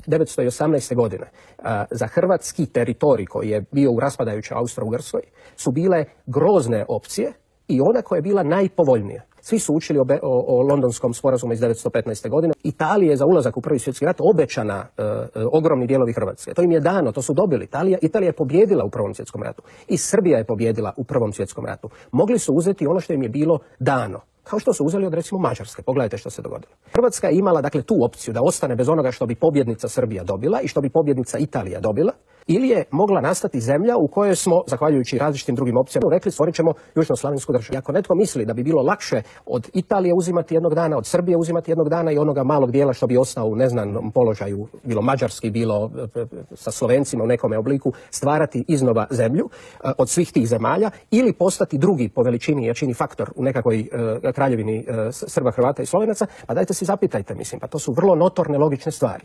1918. godine za hrvatski teritorij koji je bio u raspadajućoj Austro-Ugarskoj su bile grozne opcije i ona koja je bila najpovoljnija. Svi su učili o Londonskom sporazumu iz 1915. godine. Italija je za ulazak u Prvi svjetski rat obećana ogromni dijelovi Hrvatske. To im je dano, to su dobili. Italija je pobjedila u Prvom svjetskom ratu i Srbija je pobjedila u Prvom svjetskom ratu. Mogli su uzeti ono što im je bilo dano. Kao što su uzeli od recimo Mađarske. Pogledajte što se dogodilo. Hrvatska je imala dakle tu opciju da ostane bez onoga što bi pobjednica Srbija dobila i što bi pobjednica Italija dobila, ili je mogla nastati zemlja u kojoj smo, zahvaljujući različitim drugim opcijama, rekli stvorit ćemo južnoslavensku državu. I ako netko misli da bi bilo lakše od Italije uzimati jednog dana, od Srbije uzimati jednog dana i onoga malog dijela što bi ostao u neznanom položaju, bilo mađarski, bilo sa Slovencima u nekome obliku, stvarati iznova zemlju od svih tih zemalja, ili postati drugi po veličini i jačini faktor u nekakvoj kraljevini Srba, Hrvata i Slovenaca, pa dajte si zapitajte, mislim, pa to su vrlo notorne logične stvari.